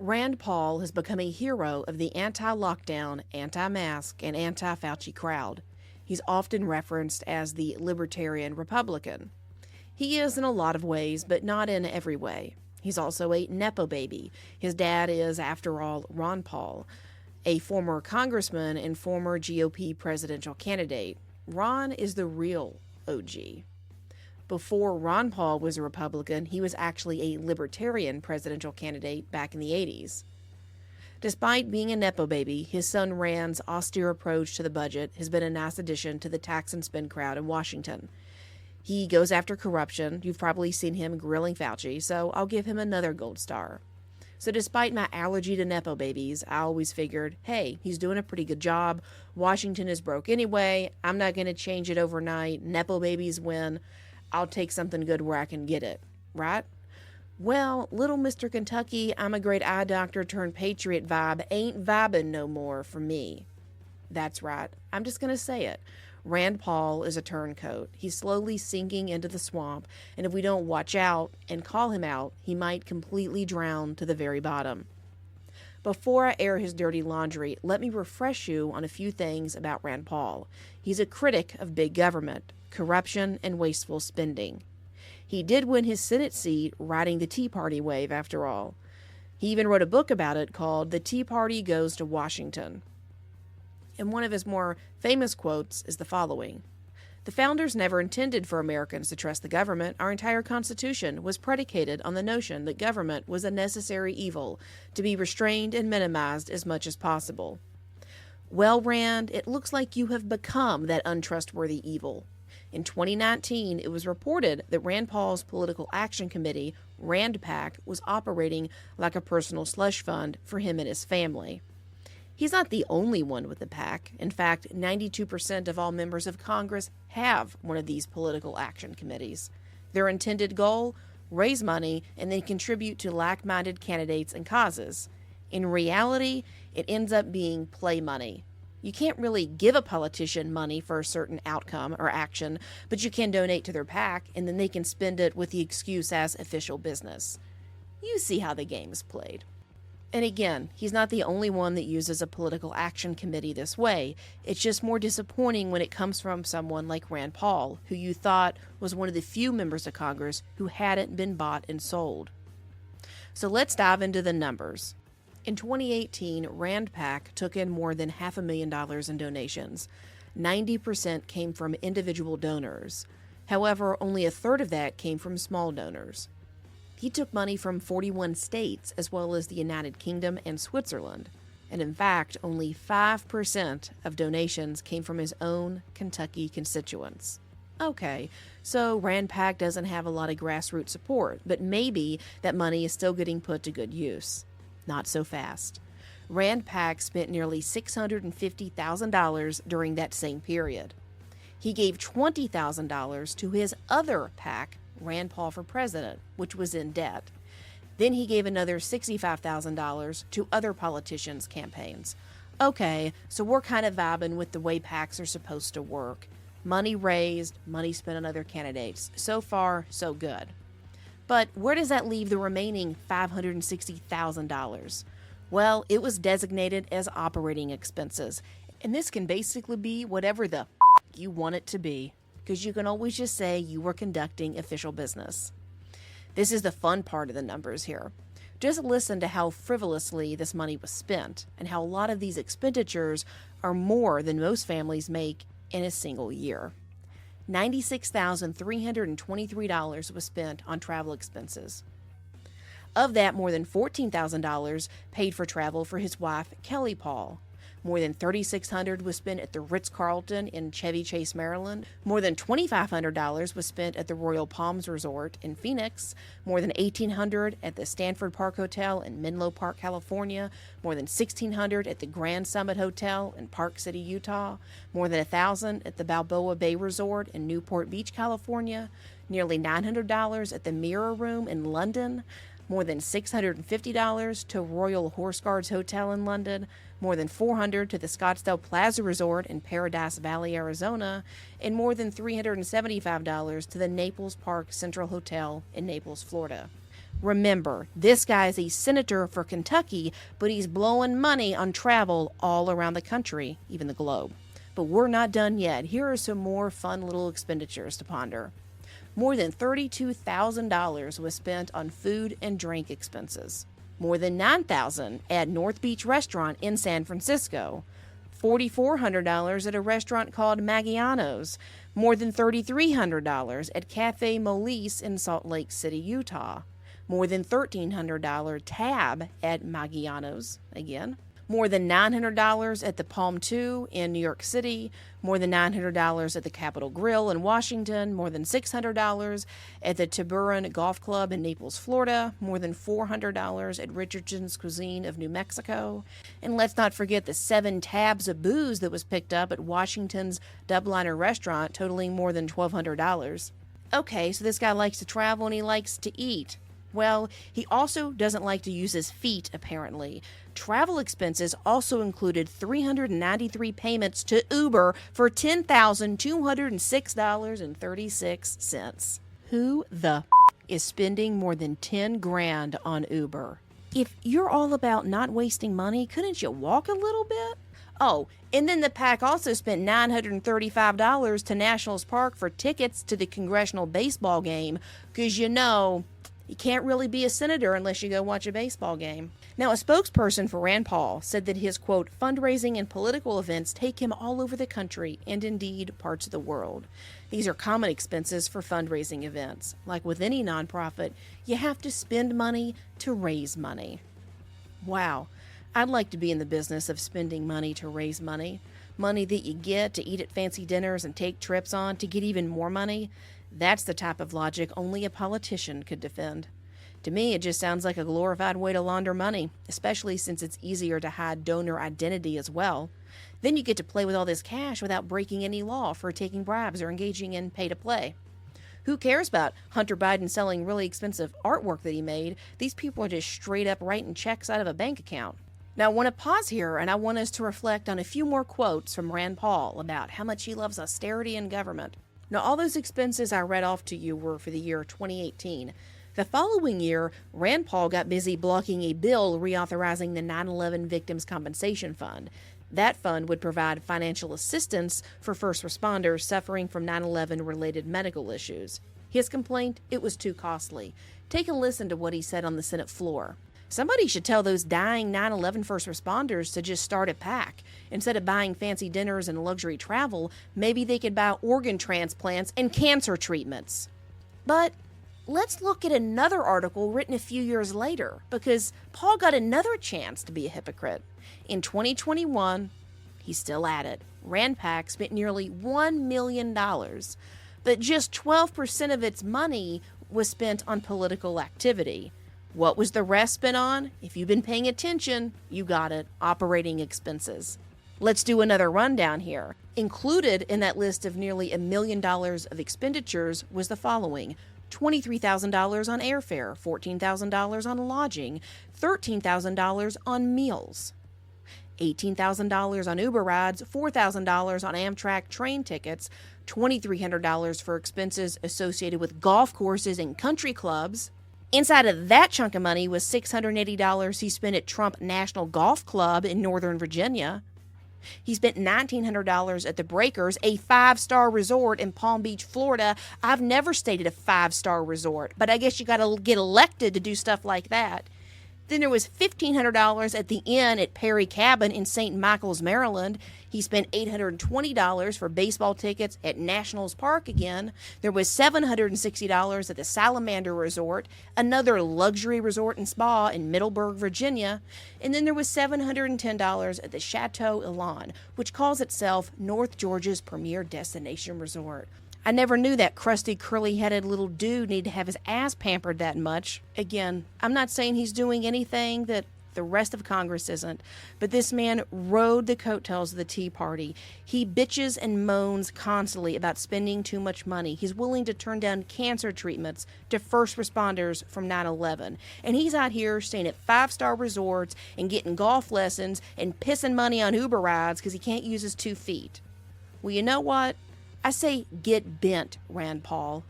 Rand Paul has become a hero of the anti-lockdown, anti-mask, and anti-Fauci crowd. He's often referenced as the Libertarian Republican. He is in a lot of ways, but not in every way. He's also a Nepo baby. His dad is, after all, Ron Paul, a former congressman and former GOP presidential candidate. Ron is the real OG. Before Ron Paul was a Republican, he was actually a Libertarian presidential candidate back in the 80s. Despite being a Nepo baby, his son Rand's austere approach to the budget has been a nice addition to the tax and spend crowd in Washington. He goes after corruption. You've probably seen him grilling Fauci, so I'll give him another gold star. So despite my allergy to Nepo babies, I always figured, hey, he's doing a pretty good job. Washington is broke anyway. I'm not going to change it overnight. Nepo babies win. I'll take something good where I can get it, right? Well, little Mr. Kentucky, I'm a great eye doctor turned patriot vibe ain't vibing no more for me. That's right. I'm just going to say it. Rand Paul is a turncoat. He's slowly sinking into the swamp, and if we don't watch out and call him out, he might completely drown to the very bottom. Before I air his dirty laundry, let me refresh you on a few things about Rand Paul. He's a critic of big government, corruption, and wasteful spending. He did win his Senate seat riding the Tea Party wave, after all. He even wrote a book about it called The Tea Party Goes to Washington. And one of his more famous quotes is the following: "The founders never intended for Americans to trust the government. Our entire Constitution was predicated on the notion that government was a necessary evil to be restrained and minimized as much as possible." Well, Rand, it looks like you have become that untrustworthy evil. In 2019, it was reported that Rand Paul's Political Action Committee, Rand PAC, was operating like a personal slush fund for him and his family. He's not the only one with the PAC. In fact, 92% of all members of Congress have one of these political action committees. Their intended goal? Raise money and then contribute to like-minded candidates and causes. In reality, it ends up being play money. You can't really give a politician money for a certain outcome or action, but you can donate to their PAC and then they can spend it with the excuse as official business. You see how the game is played. And again, he's not the only one that uses a political action committee this way. It's just more disappointing when it comes from someone like Rand Paul, who you thought was one of the few members of Congress who hadn't been bought and sold. So let's dive into the numbers. In 2018, Rand PAC took in more than $500,000 in donations. 90% came from individual donors. However, only a third of that came from small donors. He took money from 41 states as well as the United Kingdom and Switzerland. And in fact, only 5% of donations came from his own Kentucky constituents. Okay, so Rand PAC doesn't have a lot of grassroots support, but maybe that money is still getting put to good use. Not so fast. Rand PAC spent nearly $650,000 during that same period. He gave $20,000 to his other PAC, Rand Paul for President, which was in debt. Then he gave another $65,000 to other politicians' campaigns. Okay, so we're kind of vibing with the way PACs are supposed to work. Money raised, money spent on other candidates. So far, so good. But where does that leave the remaining $560,000? Well, it was designated as operating expenses. And this can basically be whatever the you want it to be, because you can always just say you were conducting official business. This is the fun part of the numbers here. Just listen to how frivolously this money was spent and how a lot of these expenditures are more than most families make in a single year. $96,323 was spent on travel expenses. Of that, more than $14,000 paid for travel for his wife, Kelly Paul. More than $3,600 was spent at the Ritz-Carlton in Chevy Chase, Maryland. More than $2,500 was spent at the Royal Palms Resort in Phoenix. More than $1,800 at the Stanford Park Hotel in Menlo Park, California. More than $1,600 at the Grand Summit Hotel in Park City, Utah. More than $1,000 at the Balboa Bay Resort in Newport Beach, California. Nearly $900 at the Mirror Room in London. More than $650 to Royal Horse Guards Hotel in London, more than $400 to the Scottsdale Plaza Resort in Paradise Valley, Arizona, and more than $375 to the Naples Park Central Hotel in Naples, Florida. Remember, this guy is a senator for Kentucky, but he's blowing money on travel all around the country, even the globe. But we're not done yet. Here are some more fun little expenditures to ponder. More than $32,000 was spent on food and drink expenses. More than $9,000 at North Beach Restaurant in San Francisco. $4,400 at a restaurant called Maggiano's. More than $3,300 at Cafe Molise in Salt Lake City, Utah. More than $1,300 tab at Maggiano's again. More than $900 at the Palm 2 in New York City. More than $900 at the Capitol Grill in Washington. More than $600 at the Tiburon Golf Club in Naples, Florida. More than $400 at Richardson's Cuisine of New Mexico. And let's not forget the 7 tabs of booze that was picked up at Washington's Dubliner restaurant, totaling more than $1,200. Okay, so this guy likes to travel and he likes to eat. Well, he also doesn't like to use his feet, apparently. Travel expenses also included 393 payments to Uber for $10,206.36. Who the is spending more than 10 grand on Uber? If you're all about not wasting money, couldn't you walk a little bit? Oh, and then the pack also spent $935 to Nationals Park for tickets to the congressional baseball game, because you can't really be a senator unless you go watch a baseball game. Now, a spokesperson for Rand Paul said that his, quote, fundraising and political events take him all over the country and indeed parts of the world. These are common expenses for fundraising events. Like with any nonprofit, you have to spend money to raise money. Wow, I'd like to be in the business of spending money to raise money. Money that you get to eat at fancy dinners and take trips on to get even more money. That's the type of logic only a politician could defend. To me, it just sounds like a glorified way to launder money, especially since it's easier to hide donor identity as well. Then you get to play with all this cash without breaking any law for taking bribes or engaging in pay-to-play. Who cares about Hunter Biden selling really expensive artwork that he made? These people are just straight up writing checks out of a bank account. Now, I want to pause here and I want us to reflect on a few more quotes from Rand Paul about how much he loves austerity in government. Now, all those expenses I read off to you were for the year 2018. The following year, Rand Paul got busy blocking a bill reauthorizing the 9/11 Victims' Compensation Fund. That fund would provide financial assistance for first responders suffering from 9/11 related medical issues. His complaint, it was too costly. Take a listen to what he said on the Senate floor. Somebody should tell those dying 9/11 first responders to just start a PAC. Instead of buying fancy dinners and luxury travel, maybe they could buy organ transplants and cancer treatments. But let's look at another article written a few years later, because Paul got another chance to be a hypocrite. In 2021, he's still at it. Rand PAC spent nearly $1 million, but just 12% of its money was spent on political activity. What was the rest spent on? If you've been paying attention, you got it. Operating expenses. Let's do another rundown here. Included in that list of nearly $1 million of expenditures was the following: $23,000 on airfare, $14,000 on lodging, $13,000 on meals, $18,000 on Uber rides, $4,000 on Amtrak train tickets, $2,300 for expenses associated with golf courses and country clubs. Inside of that chunk of money was $680 he spent at Trump National Golf Club in Northern Virginia. He spent $1,900 at the Breakers, a 5-star resort in Palm Beach, Florida. I've never stayed at a 5-star resort, but I guess you got to get elected to do stuff like that. Then there was $1,500 at the inn at Perry Cabin in St. Michael's, Maryland. He spent $820 for baseball tickets at Nationals Park again. There was $760 at the Salamander Resort, another luxury resort and spa in Middleburg, Virginia. And then there was $710 at the Chateau Elan, which calls itself North Georgia's premier destination resort. I never knew that crusty, curly-headed little dude needed to have his ass pampered that much. Again, I'm not saying he's doing anything that the rest of Congress isn't, but this man rode the coattails of the Tea Party. He bitches and moans constantly about spending too much money. He's willing to turn down cancer treatments to first responders from 9/11. And he's out here staying at 5-star resorts and getting golf lessons and pissing money on Uber rides because he can't use his 2 feet. Well, you know what? I say get bent, Rand Paul.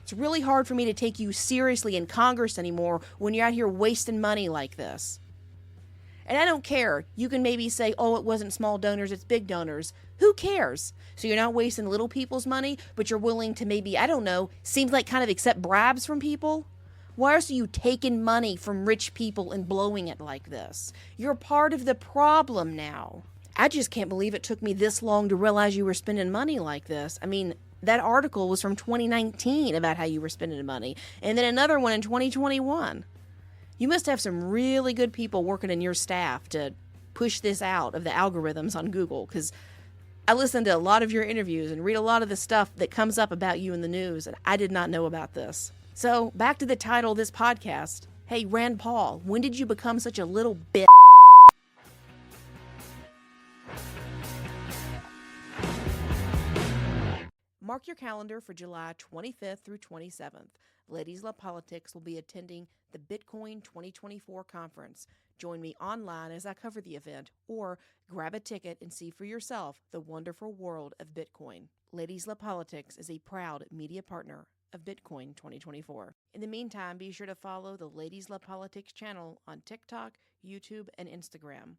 It's really hard for me to take you seriously in Congress anymore when you're out here wasting money like this. And I don't care. You can maybe say, oh, it wasn't small donors, it's big donors. Who cares? So you're not wasting little people's money, but you're willing to maybe, I don't know, seems like kind of accept bribes from people? Why else are you taking money from rich people and blowing it like this? You're part of the problem now. I just can't believe it took me this long to realize you were spending money like this. I mean, that article was from 2019 about how you were spending money, and then another one in 2021. You must have some really good people working in your staff to push this out of the algorithms on Google, because I listen to a lot of your interviews and read a lot of the stuff that comes up about you in the news, and I did not know about this. So, back to the title of this podcast. Hey, Rand Paul, when did you become such a little bitch? Mark your calendar for July 25th through 27th. Ladies Love Politics will be attending the Bitcoin 2024 conference. Join me online as I cover the event, or grab a ticket and see for yourself the wonderful world of Bitcoin. Ladies Love Politics is a proud media partner of Bitcoin 2024. In the meantime, be sure to follow the Ladies Love Politics channel on TikTok, YouTube, and Instagram.